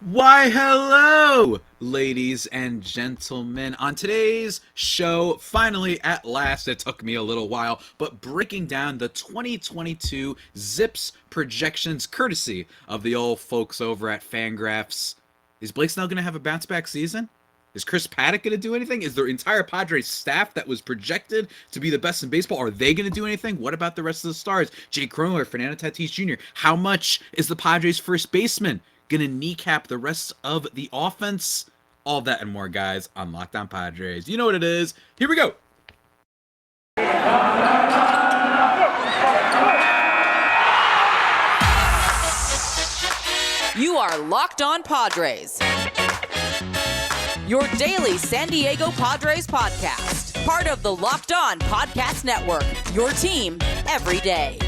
Why, hello, ladies and gentlemen. On today's show, finally, at last, it took me a little while, but breaking down the 2022 ZiPS projections courtesy of the old folks over at Fangraphs. Is Blake Snell going to have a bounce back season? Is Chris Paddock going to do anything? Is the entire Padres staff that was projected to be the best in baseball, are they going to do anything? What about the rest of the stars? Jake Cronenworth, Fernando Tatis Jr. How much is the Padres first baseman gonna kneecap the rest of the offense? All that and more, guys, on Locked On Padres. You know what it is. Here we go. You are Locked On Padres, your daily San Diego Padres podcast. Part of the Locked On Podcast Network, your team every day.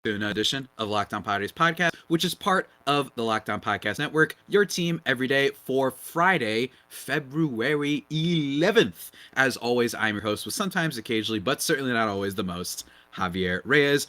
To an edition of Locked On Padres podcast, which is part of the Locked On Podcast Network, your team every day for Friday, February 11th. As always, I'm your host with sometimes, occasionally, but certainly not always the most, Javier Reyes.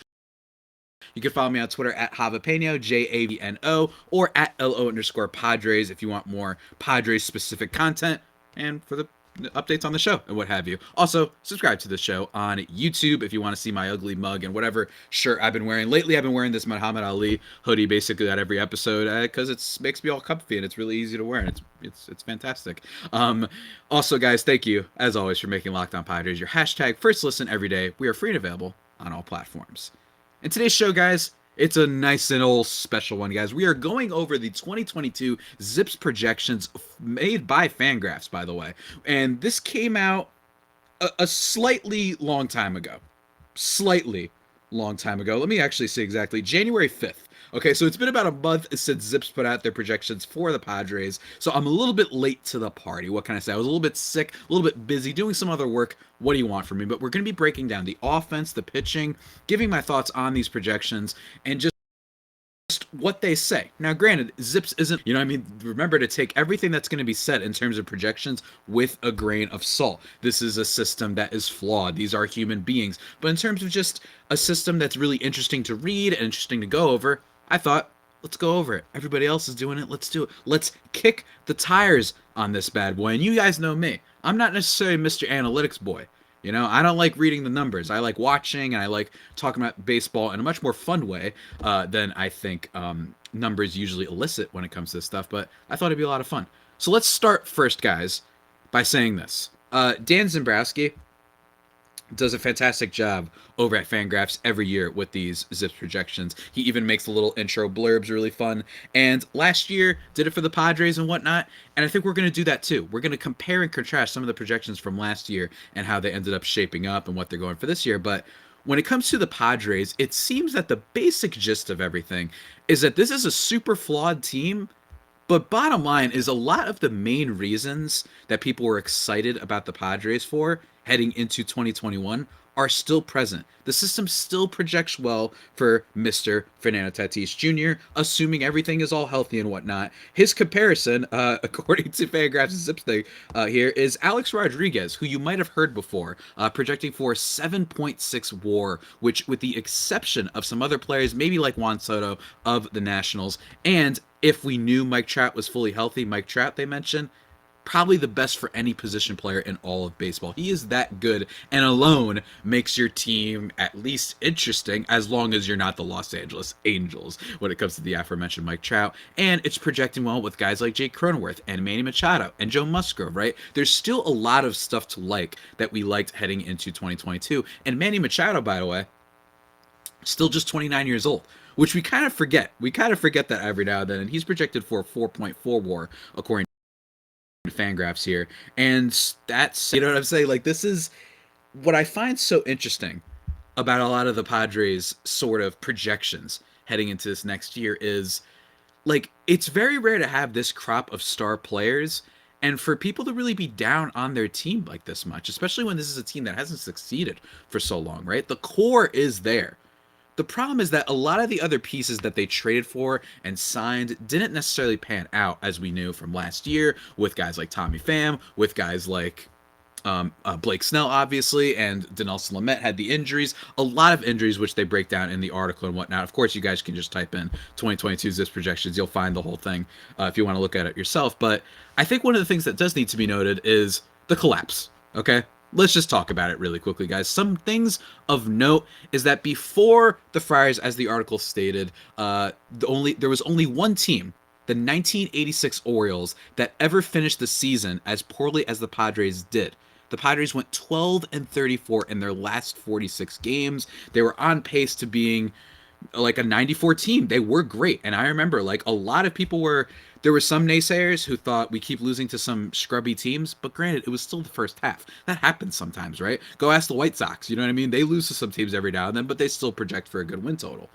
You can follow me on Twitter at Javapeno, Javno, or at LO_Padres if you want more Padres-specific content and for the updates on the show and what have you. Also, subscribe to the show on YouTube if you want to see my ugly mug and whatever shirt I've been wearing. Lately, I've been wearing this Muhammad Ali hoodie basically at every episode because it makes me all comfy and it's really easy to wear and it's fantastic. Also, guys, thank you, as always, for making Locked On Padres your hashtag first listen every day. We are free and available on all platforms. In today's show, guys, it's a nice and old special one, guys. We are going over the 2022 ZiPS projections made by Fangraphs, by the way. And this came out a slightly long time ago. Let me actually say exactly. January 5th. Okay, so it's been about a month since ZiPS put out their projections for the Padres. So I'm a little bit late to the party. What can I say? I was a little bit sick, a little bit busy, doing some other work. What do you want from me? But we're going to be breaking down the offense, the pitching, giving my thoughts on these projections, and just what they say. Now, granted, ZiPS isn't, remember to take everything that's going to be said in terms of projections with a grain of salt. This is a system that is flawed. These are human beings. But in terms of just a system that's really interesting to read and interesting to go over, I thought, let's go over it. Everybody else is doing it. Let's do it. Let's kick the tires on this bad boy. And you guys know me. I'm not necessarily Mr. Analytics boy. I don't like reading the numbers. I like watching and I like talking about baseball in a much more fun way than I think numbers usually elicit when it comes to this stuff. But I thought it'd be a lot of fun. So let's start first, guys, by saying this. Dan Zimbrowski does a fantastic job over at Fangraphs every year with these ZiPS projections. He even makes the little intro blurbs really fun. And last year, did it for the Padres and whatnot. And I think we're going to do that too. We're going to compare and contrast some of the projections from last year and how they ended up shaping up and what they're going for this year. But when it comes to the Padres, it seems that the basic gist of everything is that this is a super flawed team. But bottom line is a lot of the main reasons that people were excited about the Padres for heading into 2021 are still present. The system still projects well for Mr. Fernando Tatis Jr., assuming everything is all healthy and whatnot. His comparison, according to Fangraphs' ZiPS thing here, is Alex Rodriguez, who you might have heard before, projecting for 7.6 WAR, which, with the exception of some other players, maybe like Juan Soto of the Nationals, and if we knew Mike Trout was fully healthy, Mike Trout, they mentioned, probably the best for any position player in all of baseball. He is that good and alone makes your team at least interesting as long as you're not the Los Angeles Angels when it comes to the aforementioned Mike Trout. And it's projecting well with guys like Jake Cronenworth and Manny Machado and Joe Musgrove, right? There's still a lot of stuff to like that we liked heading into 2022. And Manny Machado, by the way, still just 29 years old, which we kind of forget. We kind of forget that every now and then. And he's projected for a 4.4 WAR, according to Fangraphs here. And that's, you know what I'm saying? Like, this is what I find so interesting about a lot of the Padres sort of projections heading into this next year is, like, it's very rare to have this crop of star players and for people to really be down on their team like this much, especially when this is a team that hasn't succeeded for so long, right? The core is there. The problem is that a lot of the other pieces that they traded for and signed didn't necessarily pan out, as we knew from last year, with guys like Tommy Pham, with guys like Blake Snell, obviously, and Dinelson Lamet had the injuries. A lot of injuries, which they break down in the article and whatnot. Of course, you guys can just type in 2022 ZiPS projections. You'll find the whole thing if you want to look at it yourself. But I think one of the things that does need to be noted is the collapse, okay? Let's just talk about it really quickly, guys. Some things of note is that before the Friars, as the article stated, there was only one team, the 1986 Orioles, that ever finished the season as poorly as the Padres did. The Padres went 12-34 in their last 46 games. They were on pace to being like a 94 team. They were great. And I remember like a lot of people there were some naysayers who thought we keep losing to some scrubby teams, but granted, it was still the first half. That happens sometimes, right? Go ask the White Sox. You know what I mean? They lose to some teams every now and then, but they still project for a good win total.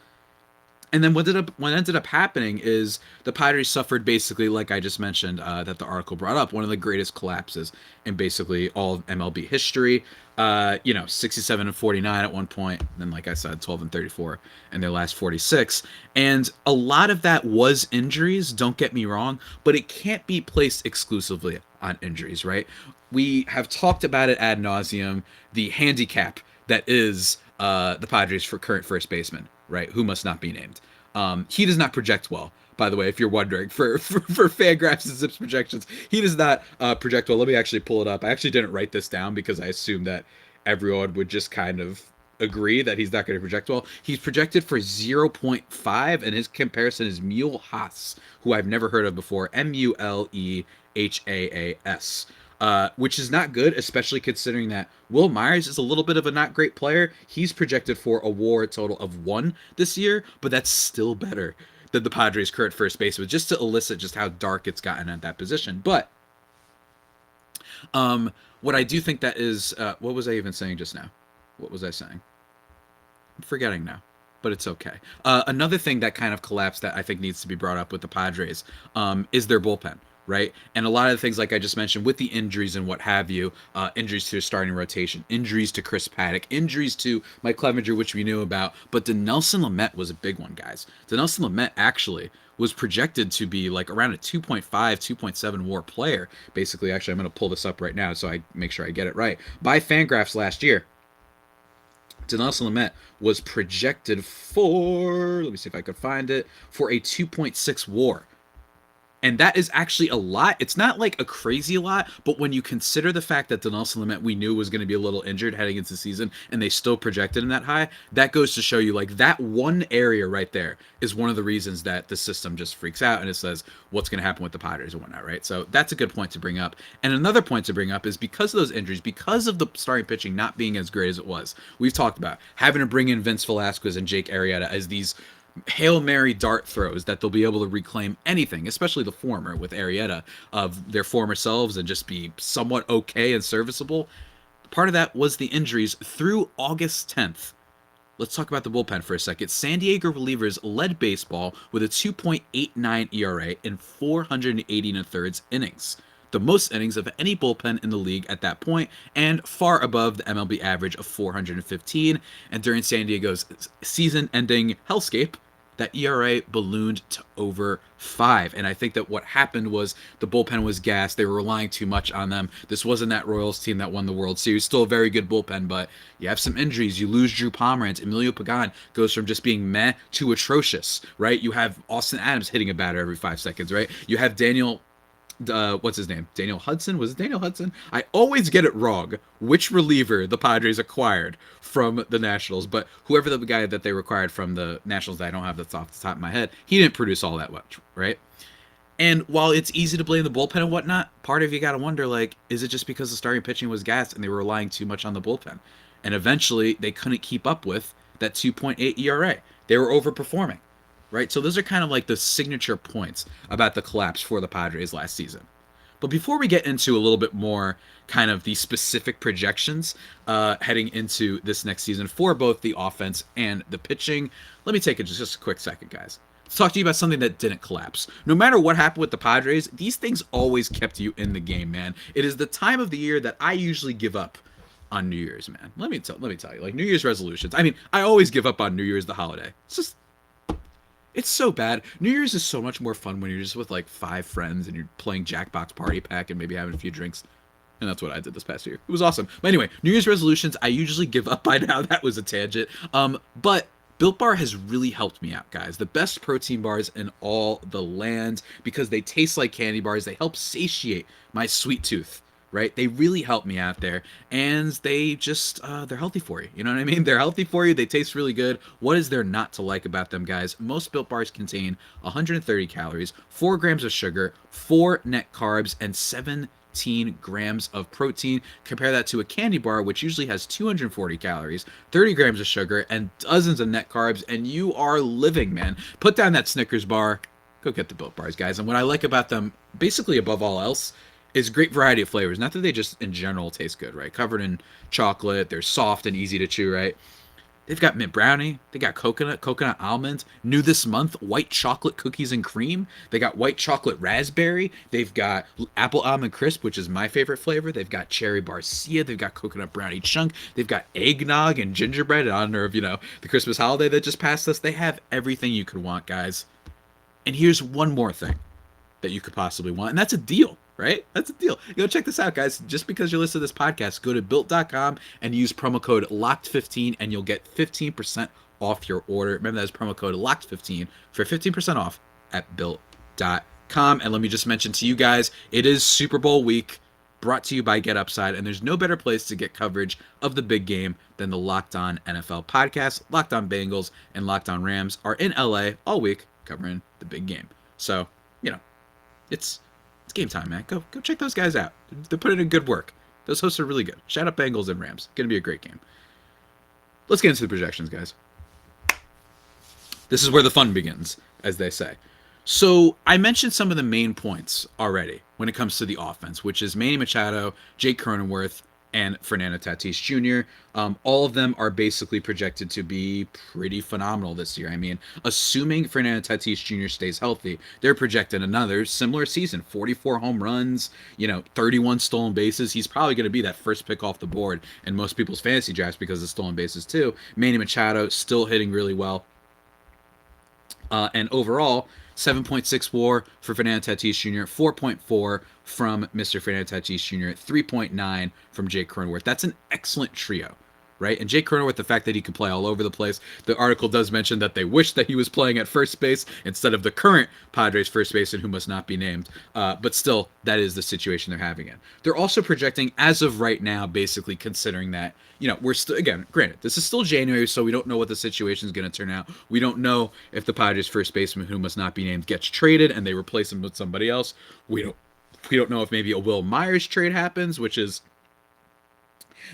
And then what ended up happening is the Padres suffered basically, like I just mentioned, that the article brought up, one of the greatest collapses in basically all of MLB history. 67-49 at one point, then like I said, 12-34 in their last 46. And a lot of that was injuries, don't get me wrong, but it can't be placed exclusively on injuries, right? We have talked about it ad nauseum, the handicap that is the Padres for current first baseman, right, who must not be named. He does not project well, by the way, if you're wondering, for Fangraphs and ZiPS projections. He does not project well. Let me actually pull it up. I actually didn't write this down because I assumed that everyone would just kind of agree that he's not going to project well. He's projected for 0.5, and his comparison is Mule Haas, who I've never heard of before, Mulehaas. Which is not good, especially considering that Will Myers is a little bit of a not great player. He's projected for a WAR total of 1 this year, but that's still better than the Padres' current first baseman, just to elicit just how dark it's gotten at that position. But what I do think that is, what was I even saying just now? What was I saying? I'm forgetting now, but it's okay. Another thing that kind of collapsed that I think needs to be brought up with the Padres is their bullpen. Right? And a lot of the things, like I just mentioned, with the injuries and what have you, injuries to their starting rotation, injuries to Chris Paddock, injuries to Mike Clevinger, which we knew about, but Dinelson Lamet was a big one, guys. Dinelson Lamet actually was projected to be like around a 2.5, 2.7 WAR player. Basically, actually, I'm going to pull this up right now so I make sure I get it right. By Fangraphs last year, Dinelson Lamet was projected for, let me see if I could find it, for a 2.6 WAR. And that is actually a lot. It's not like a crazy lot, but when you consider the fact that Dinelson Lamet we knew was going to be a little injured heading into the season, and they still projected him that high, that goes to show you like that one area right there is one of the reasons that the system just freaks out and it says what's going to happen with the Padres and whatnot, right? So that's a good point to bring up. And another point to bring up is because of those injuries, because of the starting pitching not being as great as it was, we've talked about having to bring in Vince Velasquez and Jake Arrieta as these Hail Mary dart throws that they'll be able to reclaim anything, especially the former with Arrieta, of their former selves and just be somewhat okay and serviceable. Part of that was the injuries through August 10th. Let's talk about the bullpen for a second. San Diego relievers led baseball with a 2.89 ERA in 480 1/3 innings. The most innings of any bullpen in the league at that point, and far above the MLB average of 415. And during San Diego's season-ending hellscape, that ERA ballooned to over 5. And I think that what happened was the bullpen was gassed. They were relying too much on them. This wasn't that Royals team that won the World Series. Still a very good bullpen, but you have some injuries. You lose Drew Pomeranz. Emilio Pagan goes from just being meh to atrocious, right? You have Austin Adams hitting a batter every 5 seconds, right? You have what's his name? Daniel Hudson? Was it Daniel Hudson? I always get it wrong which reliever the Padres acquired from the Nationals, but whoever the guy that they acquired from the Nationals, I don't have that off the top of my head, he didn't produce all that much, right? And while it's easy to blame the bullpen and whatnot, part of you got to wonder, like, is it just because the starting pitching was gassed and they were relying too much on the bullpen? And eventually, they couldn't keep up with that 2.8 ERA. They were overperforming. Right? So those are kind of like the signature points about the collapse for the Padres last season. But before we get into a little bit more kind of the specific projections heading into this next season for both the offense and the pitching, let me take just a quick second, guys. Let's talk to you about something that didn't collapse. No matter what happened with the Padres, these things always kept you in the game, man. It is the time of the year that I usually give up on New Year's, man. Let me tell you, like New Year's resolutions. I mean, I always give up on New Year's, the holiday. It's so bad. New Year's is so much more fun when you're just with like 5 friends and you're playing Jackbox Party Pack and maybe having a few drinks. And that's what I did this past year. It was awesome. But anyway, New Year's resolutions, I usually give up by now. That was a tangent. But Built Bar has really helped me out, guys. The best protein bars in all the land because they taste like candy bars. They help satiate my sweet tooth, right? They really help me out there, and they just they're healthy for you. You know what I mean? They're healthy for you. They taste really good. What is there not to like about them, guys? Most Built Bars contain 130 calories, 4 grams of sugar, 4 net carbs, and 17 grams of protein. Compare that to a candy bar, which usually has 240 calories, 30 grams of sugar, and dozens of net carbs, and you are living, man. Put down that Snickers bar. Go get the Built Bars, guys. And what I like about them, basically above all else, is great variety of flavors. Not that they just in general taste good, right? Covered in chocolate, they're soft and easy to chew, right? They've got mint brownie, they got coconut almond, new this month, white chocolate cookies and cream. They got white chocolate raspberry. They've got apple almond crisp, which is my favorite flavor. They've got cherry barcia. They've got coconut brownie chunk. They've got eggnog and gingerbread in honor of, the Christmas holiday that just passed us. They have everything you could want, guys. And here's one more thing that you could possibly want, and that's a deal. Right? That's a deal. Go check this out, guys. Just because you're listening to this podcast, go to built.com and use promo code LOCKED15 and you'll get 15% off your order. Remember, that is promo code LOCKED15 for 15% off at built.com. And let me just mention to you guys, it is Super Bowl week, brought to you by Get Upside, and there's no better place to get coverage of the big game than the Locked On NFL podcast. Locked On Bengals and Locked On Rams are in LA all week covering the big game. So, it's game time, man. Go check those guys out. They're putting in good work. Those hosts are really good. Shout out Bengals and Rams. Gonna be a great game. Let's get into the projections, guys. This is where the fun begins, as they say. So I mentioned some of the main points already when it comes to the offense, which is Manny Machado, Jake Cronenworth, and Fernando Tatis Jr. All of them are basically projected to be pretty phenomenal this year. I mean, assuming Fernando Tatis Jr. stays healthy, they're projecting another similar season, 44 home runs, 31 stolen bases. He's probably going to be that first pick off the board in most people's fantasy drafts because of stolen bases too. Manny Machado still hitting really well. And overall, 7.6 WAR for Fernando Tatis Jr., 4.4 from Mr. Fernando Tatis Jr., 3.9 from Jake Cronenworth. That's an excellent trio, right? And Jake Cronenworth, the fact that he can play all over the place. The article does mention that they wish that he was playing at first base instead of the current Padres first baseman who must not be named. But still, that is the situation they're having in. They're also projecting, as of right now, basically considering that, we're still, again, granted, this is still January, so we don't know what the situation is going to turn out. We don't know if the Padres first baseman who must not be named gets traded and they replace him with somebody else. We don't know if maybe a Will Myers trade happens, which is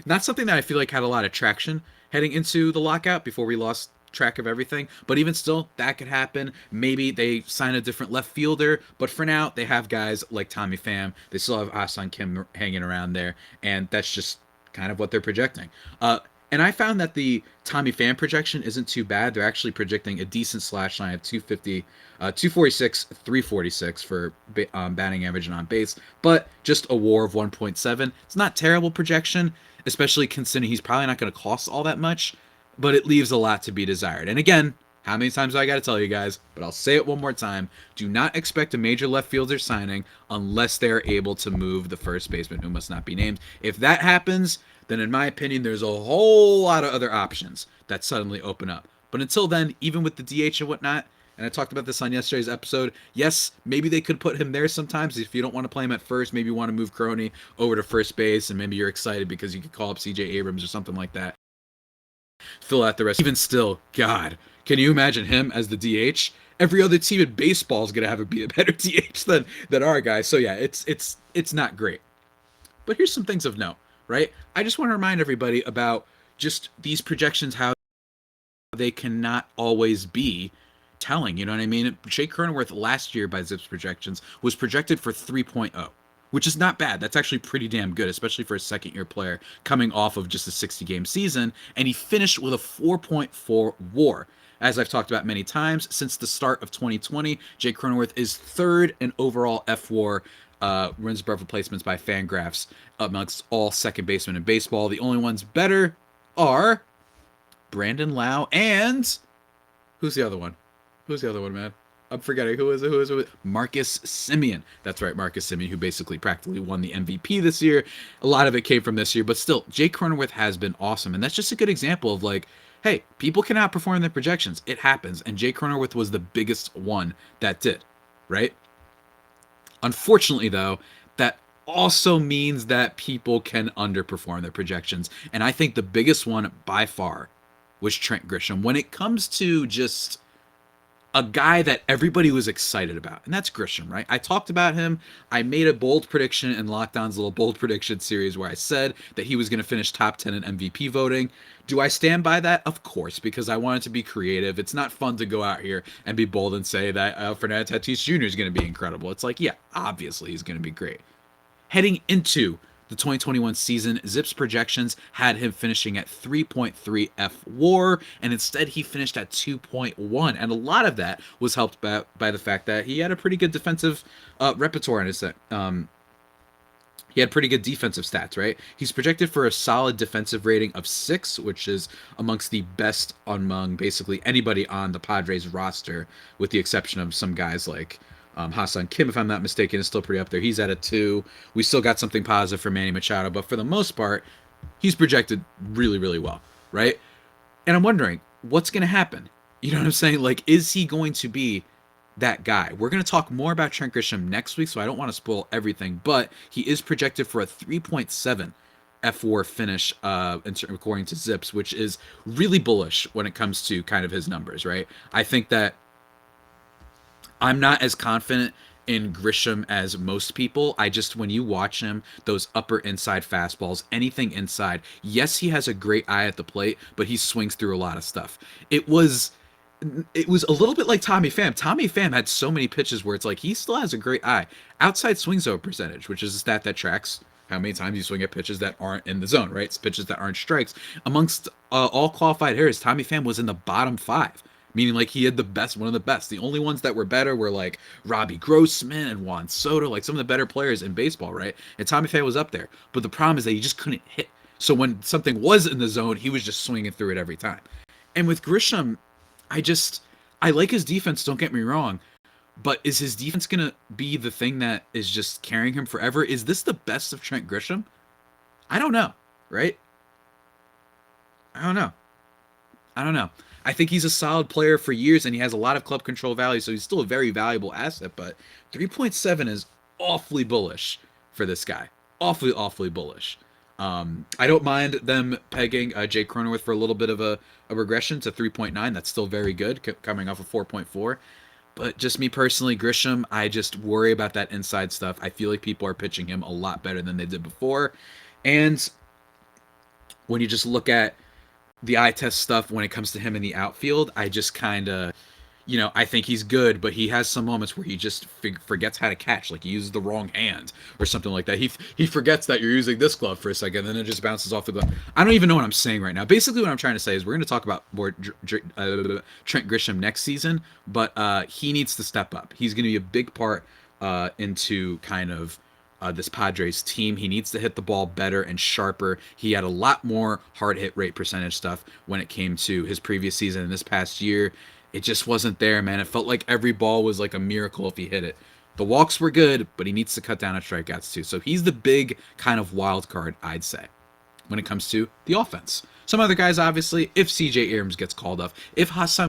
not something that I feel like had a lot of traction heading into the lockout before we lost track of everything. But even still, that could happen. Maybe they sign a different left fielder. But for now, they have guys like Tommy Pham. They still have Ha-Seong Kim hanging around there. And that's just kind of what they're projecting. And I found that the Tommy Pham projection isn't too bad. They're actually projecting a decent slash line of 250, 246, 346 for batting average and on base, but just a WAR of 1.7. It's not terrible projection, especially considering he's probably not going to cost all that much, but it leaves a lot to be desired. And again, how many times do I got to tell you guys, but I'll say it one more time. Do not expect a major left fielder signing unless they're able to move the first baseman who must not be named. If that happens, then in my opinion, there's a whole lot of other options that suddenly open up. But until then, even with the DH and whatnot, and I talked about this on yesterday's episode, yes, maybe they could put him there sometimes. If you don't want to play him at first, maybe you want to move Crony over to first base, and maybe you're excited because you could call up CJ Abrams or something like that. Fill out the rest. Even still, God, can you imagine him as the DH? Every other team in baseball is going to have a better DH than our guy. So yeah, it's not great. But here's some things of note. Right? I just want to remind everybody about just these projections, how they cannot always be telling. You know what I mean? Jake Cronenworth last year by ZiPS projections was projected for 3.0, which is not bad. That's actually pretty damn good, especially for a second-year player coming off of just a 60-game season. And he finished with a 4.4 WAR. As I've talked about many times, since the start of 2020, Jake Cronenworth is third in overall FWAR runs above replacements by Fangraphs amongst all second basemen in baseball. The only ones better are Brandon Lau and who's the other one? Who's the other one, man? I'm forgetting. Who is it? Marcus Semien. That's right, Marcus Semien, who basically practically won the MVP this year. A lot of it came from this year, but still, Jake Cronenworth has been awesome. And that's just a good example of like, hey, people can outperform their projections. It happens. And Jake Cronenworth was the biggest one that did, right? Unfortunately, though, that also means that people can underperform their projections. And I think the biggest one by far was Trent Grisham. When it comes to just a guy that everybody was excited about, and that's Grisham, right? I talked about him. I made a bold prediction in Locked On's little bold prediction series where I said that he was going to finish top 10 in MVP voting. Do I stand by that? Of course, because I wanted to be creative. It's not fun to go out here and be bold and say that Fernando Tatis Jr. is going to be incredible. It's like, yeah, obviously he's going to be great. Heading into the 2021 season, ZiPS projections had him finishing at 3.3 F-WAR, and instead he finished at 2.1. And a lot of that was helped by the fact that he had a pretty good defensive repertoire in his set. He had pretty good defensive stats, right? He's projected for a solid defensive rating of 6, which is amongst the best among basically anybody on the Padres roster, with the exception of some guys like Ha-Seong Kim, if I'm not mistaken, is still pretty up there. He's at a 2. We still got something positive for Manny Machado, but for the most part, he's projected really, really well, right? And I'm wondering, what's going to happen? You know what I'm saying? Like, is he going to be that guy? We're going to talk more about Trent Grisham next week, so I don't want to spoil everything, but he is projected for a 3.7 F-WAR finish, according to ZiPS, which is really bullish when it comes to kind of his numbers, right? I think that I'm not as confident in Grisham as most people. When you watch him, those upper inside fastballs, anything inside, yes, he has a great eye at the plate, but he swings through a lot of stuff. It was a little bit like Tommy Pham. Tommy Pham had so many pitches where it's like he still has a great eye. Outside swing zone percentage, which is a stat that tracks how many times you swing at pitches that aren't in the zone, right? It's pitches that aren't strikes. Amongst all qualified hitters, Tommy Pham was in the bottom 5. Meaning, like, he had one of the best. The only ones that were better were, like, Robbie Grossman and Juan Soto, like, some of the better players in baseball, right? And Tommy Pham was up there. But the problem is that he just couldn't hit. So when something was in the zone, he was just swinging through it every time. And with Grisham, I like his defense, don't get me wrong. But is his defense going to be the thing that is just carrying him forever? Is this the best of Trent Grisham? I don't know, right? I don't know. I think he's a solid player for years, and he has a lot of club control value, so he's still a very valuable asset, but 3.7 is awfully bullish for this guy. Awfully, awfully bullish. I don't mind them pegging Jake Cronenworth for a little bit of a regression to 3.9. That's still very good, coming off of 4.4. But just me personally, Grisham, I just worry about that inside stuff. I feel like people are pitching him a lot better than they did before. And when you just look at the eye test stuff when it comes to him in the outfield, I just kind of, I think he's good, but he has some moments where he just forgets how to catch, like he uses the wrong hand or something like that. He forgets that you're using this glove for a second, and then it just bounces off the glove. I don't even know what I'm saying right now. Basically, what I'm trying to say is we're going to talk about more Trent Grisham next season, but he needs to step up. He's going to be a big part into kind of this Padres team. He needs to hit the ball better and sharper. He had a lot more hard hit rate percentage stuff when it came to his previous season and this past year. It just wasn't there, man. It felt like every ball was like a miracle if he hit it. The walks were good, but he needs to cut down on strikeouts too. So he's the big kind of wild card, I'd say, when it comes to the offense. Some other guys, obviously, if CJ Abrams gets called up, if Ha-Seong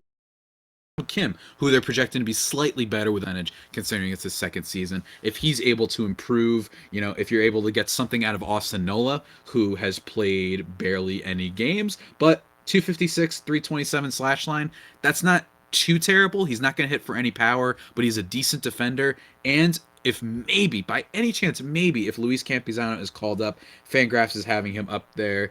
Kim, who they're projecting to be slightly better with advantage considering it's his second season, if he's able to improve, if you're able to get something out of Austin Nola, who has played barely any games, but 256, 327 slash line, that's not too terrible. He's not going to hit for any power, but he's a decent defender. And if maybe, by any chance, if Luis Campusano is called up, Fangraphs is having him up there,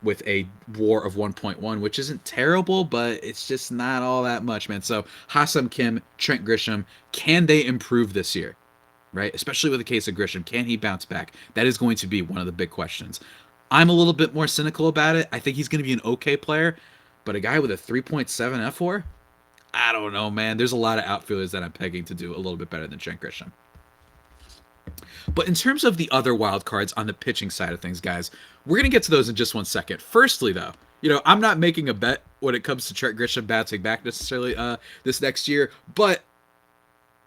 with a WAR of 1.1, which isn't terrible, but it's just not all that much, man. So Ha-Seong Kim, Trent Grisham, can they improve this year, right? Especially with the case of Grisham, can he bounce back? That is going to be one of the big questions. I'm a little bit more cynical about it. I think he's going to be an okay player, but a guy with a 3.7 F4, I don't know, man. There's a lot of outfielders that I'm pegging to do a little bit better than Trent Grisham. But in terms of the other wild cards on the pitching side of things, guys, we're going to get to those in just one second. Firstly, though, I'm not making a bet when it comes to Trent Grisham bouncing back necessarily this next year, but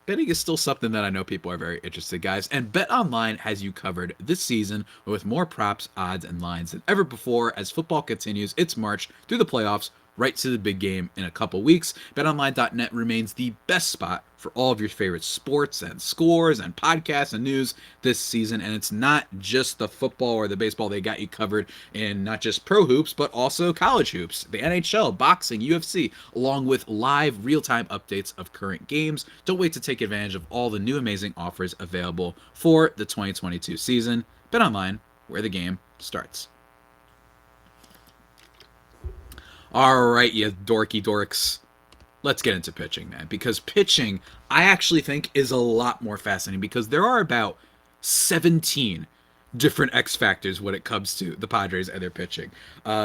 betting is still something that I know people are very interested, guys. And Bet Online has you covered this season with more props, odds, and lines than ever before as football continues its march through the playoffs right to the big game in a couple weeks. BetOnline.net remains the best spot for all of your favorite sports and scores and podcasts and news this season. And it's not just the football or the baseball. They got you covered in not just pro hoops, but also college hoops, the NHL, boxing, UFC, along with live real-time updates of current games. Don't wait to take advantage of all the new amazing offers available for the 2022 season. BetOnline, where the game starts. All right, you dorky dorks. Let's get into pitching, man. Because pitching, I actually think, is a lot more fascinating because there are about 17 different X factors when it comes to the Padres and their pitching.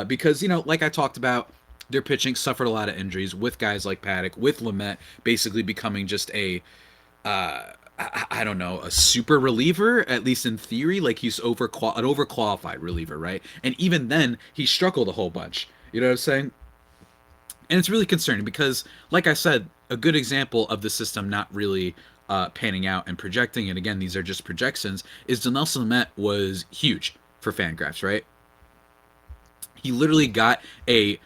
Because, like I talked about, their pitching suffered a lot of injuries with guys like Paddock, with Lamet basically becoming just a super reliever, at least in theory. Like he's an overqualified reliever, right? And even then, he struggled a whole bunch. You know what I'm saying? And it's really concerning because, like I said, a good example of the system not really panning out and projecting, and again, these are just projections, is Dinelson Lamet was huge for Fangraphs, right? He literally got a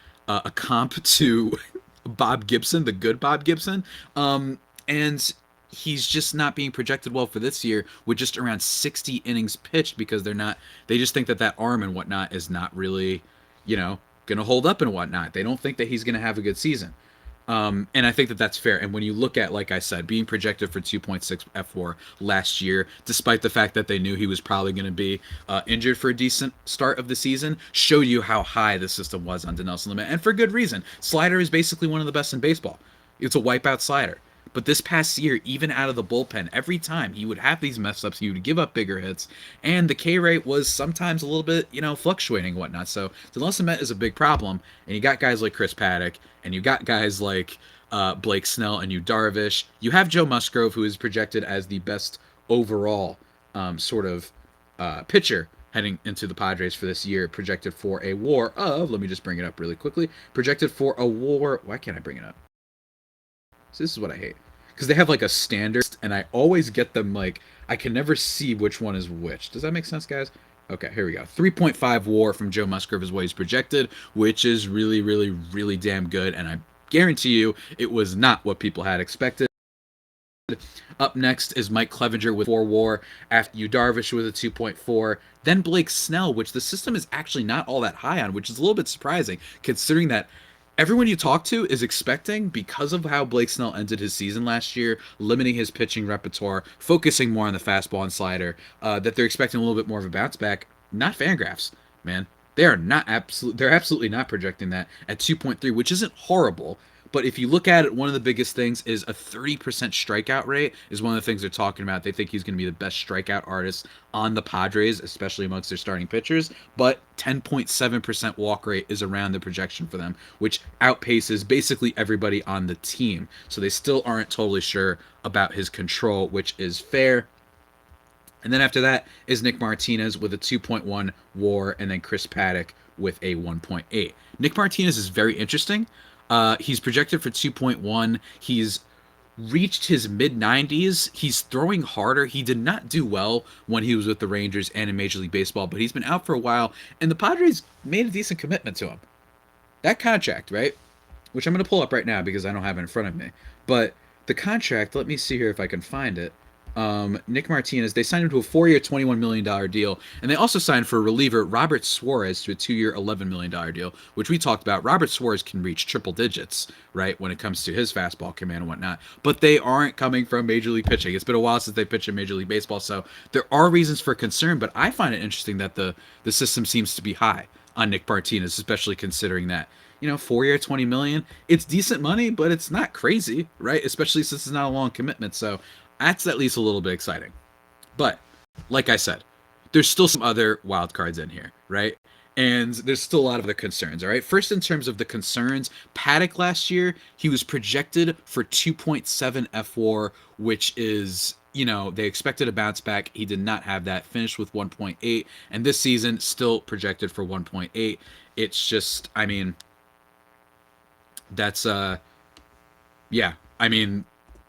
comp to Bob Gibson, the good Bob Gibson, and he's just not being projected well for this year with just around 60 innings pitched because they just think that arm and whatnot is not really, going to hold up and whatnot. They don't think that he's going to have a good season. And I think that that's fair. And when you look at, like I said, being projected for 2.6 F4 last year, despite the fact that they knew he was probably going to be injured for a decent start of the season, showed you how high the system was on Dinelson Lamet. And for good reason. Slider is basically one of the best in baseball. It's a wipeout slider. But this past year, even out of the bullpen, every time he would have these mess ups, he would give up bigger hits, and the K rate was sometimes a little bit, fluctuating and whatnot. So Dinelson Lamet is a big problem, and you got guys like Chris Paddock, and you got guys like Blake Snell and Yu Darvish. You have Joe Musgrove, who is projected as the best overall pitcher heading into the Padres for this year, projected for a WAR of, let me just bring it up really quickly, projected for a WAR, why can't I bring it up? So this is what I hate. Because they have like a standard, and I always get them I can never see which one is which. Does that make sense, guys? Okay, here we go. 3.5 WAR from Joe Musgrove is what he's projected, which is really, really, really damn good. And I guarantee you it was not what people had expected. Up next is Mike Clevinger with 4 WAR, after Yu Darvish with a 2.4, then Blake Snell, which the system is actually not all that high on, which is a little bit surprising considering that everyone you talk to is expecting, because of how Blake Snell ended his season last year, limiting his pitching repertoire, focusing more on the fastball and slider, that they're expecting a little bit more of a bounce back. Not Fangraphs, man. They're absolutely not projecting that at 2.3, which isn't horrible. But if you look at it, one of the biggest things is a 30% strikeout rate is one of the things they're talking about. They think he's going to be the best strikeout artist on the Padres, especially amongst their starting pitchers. But 10.7% walk rate is around the projection for them, which outpaces basically everybody on the team. So they still aren't totally sure about his control, which is fair. And then after that is Nick Martinez with a 2.1 WAR, and then Chris Paddock with a 1.8. Nick Martinez is very interesting. He's projected for 2.1. He's reached his mid-90s. He's throwing harder. He did not do well when he was with the Rangers and in Major League Baseball, but he's been out for a while, and the Padres made a decent commitment to him. That contract, right, which I'm going to pull up right now because I don't have it in front of me, but the contract, let me see here if I can find it. Nick Martinez, they signed him to a 4-year, $21 million deal, and they also signed for reliever Robert Suarez to a 2-year, $11 million deal, which we talked about. Robert Suarez can reach triple digits, right, when it comes to his fastball command and whatnot, but they aren't coming from Major League pitching. It's been a while since they pitched in Major League Baseball, so there are reasons for concern, but I find it interesting that the system seems to be high on Nick Martinez, especially considering that 4-year, $20 million, it's decent money, but it's not crazy, right, especially since it's not a long commitment, so that's at least a little bit exciting. But, like I said, there's still some other wild cards in here, right? And there's still a lot of other concerns, all right? First, in terms of the concerns, Paddock last year, he was projected for 2.7 F4, which is they expected a bounce back. He did not have that. Finished with 1.8, and this season still projected for 1.8. It's just, I mean, that's yeah. I mean,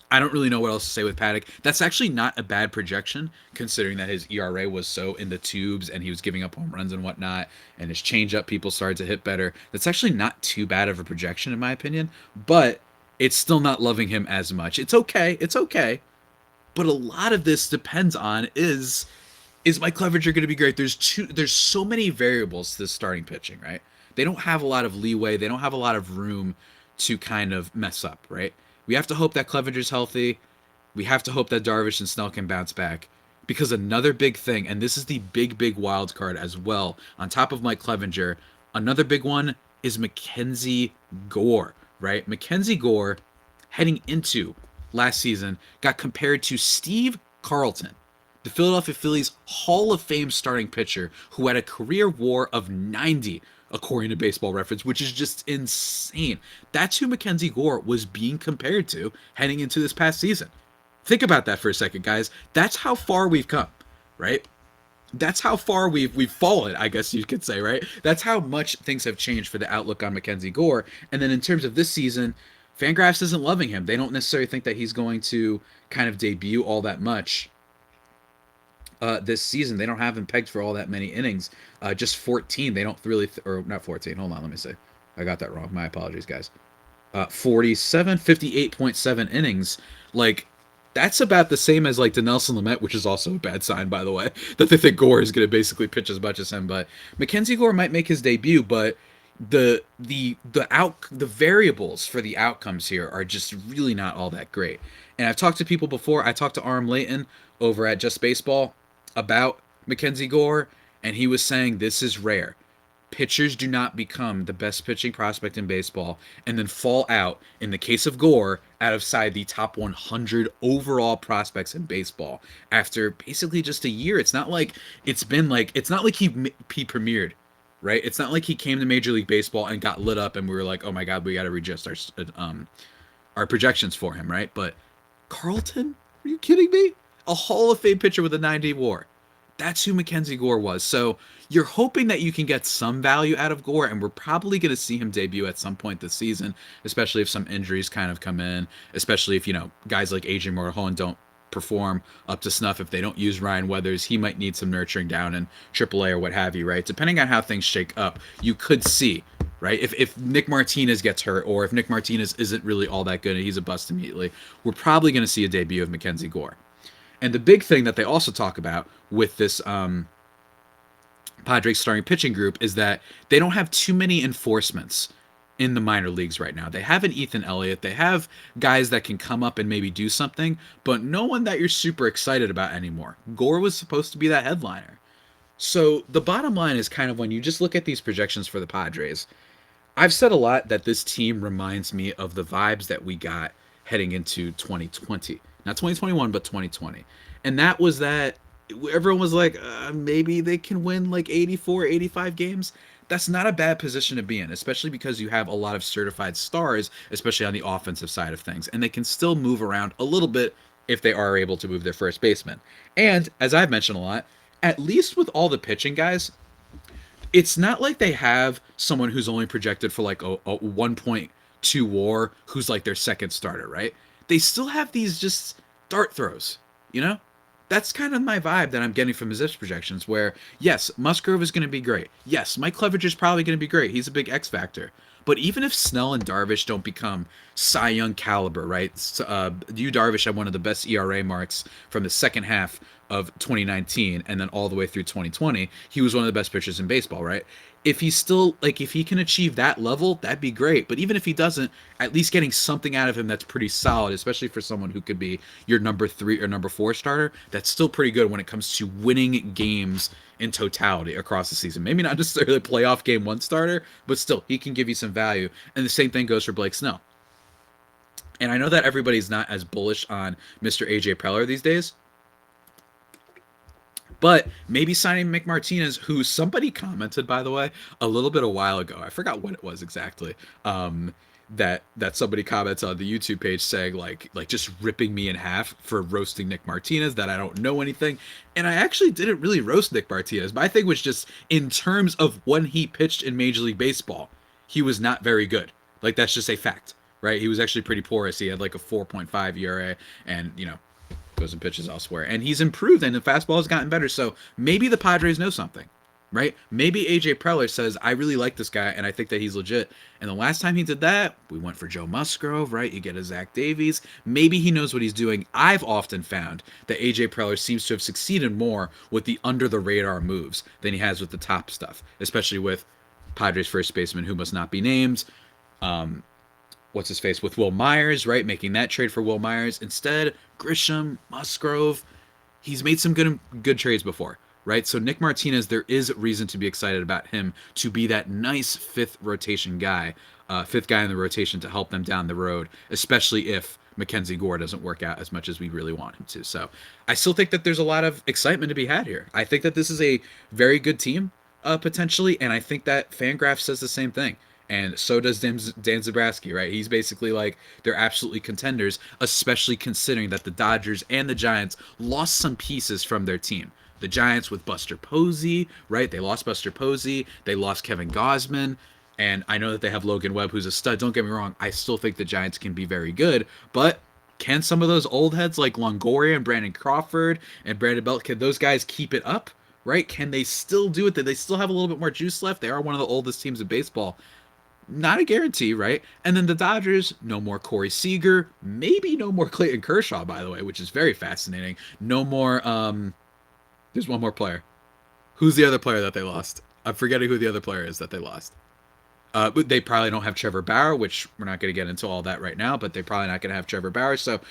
I don't really know what else to say with Paddock. That's actually not a bad projection, considering that his ERA was so in the tubes and he was giving up home runs and whatnot, and his changeup people started to hit better. That's actually not too bad of a projection, in my opinion, but it's still not loving him as much. It's okay. It's okay. But a lot of this depends on is Mike Clevinger going to be great? There's so many variables to this starting pitching, right? They don't have a lot of leeway. They don't have a lot of room to kind of mess up, right? We have to hope that Clevinger's healthy. We have to hope that Darvish and Snell can bounce back. Because another big thing, and this is the big wild card as well, on top of Mike Clevinger, another big one is Mckenzie Gore, right? Mckenzie Gore, heading into last season, got compared to Steve Carlton, the Philadelphia Phillies Hall of Fame starting pitcher who had a career WAR of 90, according to Baseball Reference, which is just insane. That's who Mckenzie Gore was being compared to heading into this past season. Think about that for a second, guys. That's how far we've come, right? That's how far we've fallen, I guess you could say, right? That's how much things have changed for the outlook on Mckenzie Gore. And then in terms of this season, Fangraphs isn't loving him. They don't necessarily think that he's going to kind of debut all that much this season. They don't have him pegged for all that many innings. Just 14. They don't really, or not 14. Hold on, let me see. I got that wrong. My apologies, guys. 47, 58.7 innings. Like, that's about the same as like Dinelson Lamet, which is also a bad sign, by the way, that they think Gore is going to basically pitch as much as him. But Mckenzie Gore might make his debut, but the variables for the outcomes here are just really not all that great. And I've talked to people before. I talked to Arm Layton over at Just Baseball about Mckenzie Gore, and he was saying this is rare. Pitchers do not become the best pitching prospect in baseball and then fall out, in the case of Gore, outside the top 100 overall prospects in baseball after basically just a year. It's not like he premiered, right? It's not like he came to Major League Baseball and got lit up and we were like, oh my God, we got to readjust our projections for him, right? But Carlton, are you kidding me? A Hall of Fame pitcher with a 90 WAR. That's who Mckenzie Gore was. So you're hoping that you can get some value out of Gore, and we're probably going to see him debut at some point this season, especially if some injuries kind of come in, especially if, guys like Adrian Morejon don't perform up to snuff. If they don't use Ryan Weathers, he might need some nurturing down in AAA or what have you, right? Depending on how things shake up, you could see, right? If Nick Martinez gets hurt, or if Nick Martinez isn't really all that good and he's a bust immediately, we're probably going to see a debut of Mckenzie Gore. And the big thing that they also talk about with this Padres starting pitching group is that they don't have too many enforcements in the minor leagues right now. They have an Ethan Elliott. They have guys that can come up and maybe do something, but no one that you're super excited about anymore. Gore was supposed to be that headliner. So the bottom line is kind of, when you just look at these projections for the Padres, I've said a lot that this team reminds me of the vibes that we got heading into 2020. Not 2021, but 2020. And that was that everyone was like, maybe they can win like 84, 85 games. That's not a bad position to be in, especially because you have a lot of certified stars, especially on the offensive side of things. And they can still move around a little bit if they are able to move their first baseman. And as I've mentioned a lot, at least with all the pitching guys, it's not like they have someone who's only projected for like a 1.2 WAR who's like their second starter, right? They still have these just dart throws, That's kind of my vibe that I'm getting from the ZiPS projections, where, yes, Musgrove is going to be great. Yes, Mike Clevinger is probably going to be great. He's a big X factor. But even if Snell and Darvish don't become Cy Young caliber, right? Darvish had one of the best ERA marks from the second half of 2019 and then all the way through 2020. He was one of the best pitchers in baseball, right? If he's still, if he can achieve that level, that'd be great. But even if he doesn't, at least getting something out of him that's pretty solid, especially for someone who could be your number 3 or number 4 starter, that's still pretty good when it comes to winning games in totality across the season. Maybe not necessarily a playoff game 1 starter, but still, he can give you some value. And the same thing goes for Blake Snell. And I know that everybody's not as bullish on Mr. AJ Preller these days, but maybe signing Mick Martinez, who somebody commented, by the way, a little bit a while ago. I forgot what it was exactly. that somebody comments on the YouTube page saying like just ripping me in half for roasting Nick Martinez, that I don't know anything. And I actually didn't really roast Nick Martinez. My thing was just in terms of when he pitched in Major League Baseball, he was not very good. Like, that's just a fact, right? He was actually pretty porous. He had like a 4.5 ERA and, goes and pitches elsewhere. And he's improved and the fastball has gotten better. So maybe the Padres know something. Right? Maybe AJ Preller says, I really like this guy and I think that he's legit. And the last time he did that, we went for Joe Musgrove, right? You get a Zach Davies. Maybe he knows what he's doing. I've often found that AJ Preller seems to have succeeded more with the under the radar moves than he has with the top stuff, especially with Padres first baseman who must not be named. What's his face? With Will Myers, right? Making that trade for Will Myers. Instead, Grisham, Musgrove, he's made some good trades before. Right, so Nick Martinez, there is reason to be excited about him to be that nice fifth guy in the rotation to help them down the road, especially if Mckenzie Gore doesn't work out as much as we really want him to. So I still think that there's a lot of excitement to be had here. I think that this is a very good team, potentially, and I think that Fangraph says the same thing. And so does Dan Zabrowski, right? He's basically like, they're absolutely contenders, especially considering that the Dodgers and the Giants lost some pieces from their team. The Giants with Buster Posey, right? They lost Buster Posey. They lost Kevin Gausman. And I know that they have Logan Webb, who's a stud. Don't get me wrong. I still think the Giants can be very good. But can some of those old heads like Longoria and Brandon Crawford and Brandon Belt, can those guys keep it up, right? Can they still do it? Do they still have a little bit more juice left? They are one of the oldest teams in baseball. Not a guarantee, right? And then the Dodgers, no more Corey Seager. Maybe no more Clayton Kershaw, by the way, which is very fascinating. No more... There's one more player. Who's the other player that they lost? I'm forgetting who the other player is that they lost. But they probably don't have Trevor Bauer, which we're not going to get into all that right now, but they're probably not going to have Trevor Bauer. So,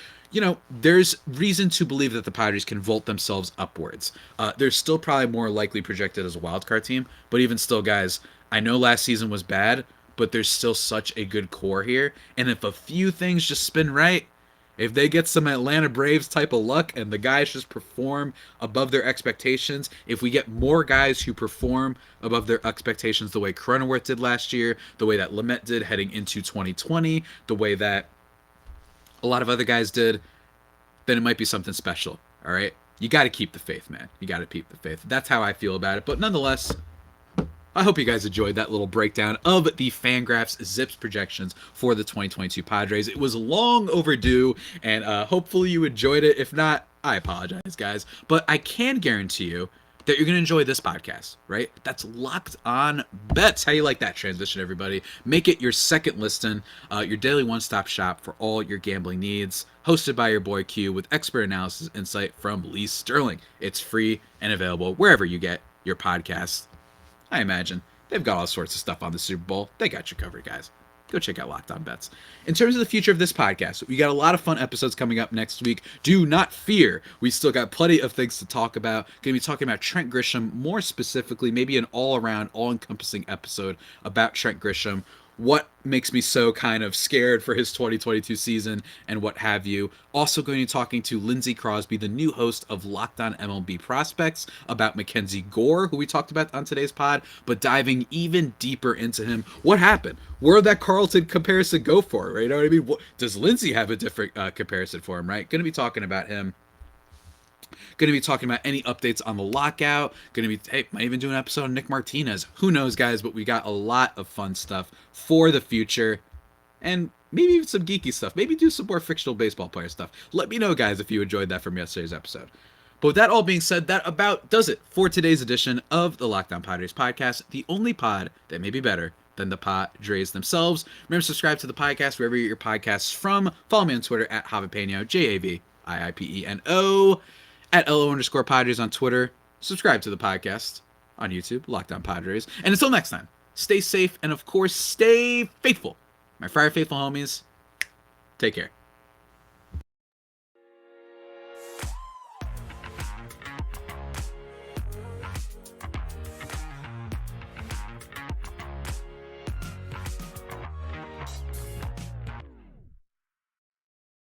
there's reason to believe that the Padres can vault themselves upwards. They're still probably more likely projected as a wildcard team, but even still, guys, I know last season was bad, but there's still such a good core here. And if a few things just spin right, if they get some Atlanta Braves type of luck and the guys just perform above their expectations, if we get more guys who perform above their expectations the way Cronenworth did last year, the way that Lamet did heading into 2020, the way that a lot of other guys did, then it might be something special, all right? You got to keep the faith, man. You got to keep the faith. That's how I feel about it. But nonetheless, I hope you guys enjoyed that little breakdown of the Fangraphs ZiPS projections for the 2022 Padres. It was long overdue, and hopefully you enjoyed it. If not, I apologize, guys. But I can guarantee you that you're going to enjoy this podcast, right? That's Locked On Bets. How you like that transition, everybody? Make it your second listen, your daily one-stop shop for all your gambling needs. Hosted by your boy Q with expert analysis insight from Lee Sterling. It's free and available wherever you get your podcasts. I imagine they've got all sorts of stuff on the Super Bowl. They got you covered, guys. Go check out Locked On Bets. In terms of the future of this podcast, we got a lot of fun episodes coming up next week. Do not fear. We still got plenty of things to talk about. Going to be talking about Trent Grisham, more specifically, maybe an all-around, all-encompassing episode about Trent Grisham. What makes me so kind of scared for his 2022 season and what have you. Also going to be talking to Lindsey Crosby, the new host of Locked On MLB Prospects, about Mckenzie Gore, who we talked about on today's pod, but diving even deeper into him. What happened? Where did that Carlton comparison go for, right? You know what I mean? Does Lindsey have a different comparison for him, right? Going to be talking about him. Going to be talking about any updates on the lockout. Going to be, might even do an episode on Nick Martinez. Who knows, guys? But we got a lot of fun stuff for the future. And maybe even some geeky stuff. Maybe do some more fictional baseball player stuff. Let me know, guys, if you enjoyed that from yesterday's episode. But with that all being said, that about does it for today's edition of the Locked On Padres podcast. The only pod that may be better than the Padres themselves. Remember to subscribe to the podcast wherever you get your podcasts from. Follow me on Twitter at Javipeno, JAVIIPENO. At LO_Padres on Twitter. Subscribe to the podcast on YouTube, Locked On Padres. And until next time, stay safe and, of course, stay faithful. My Friar Faithful homies, take care.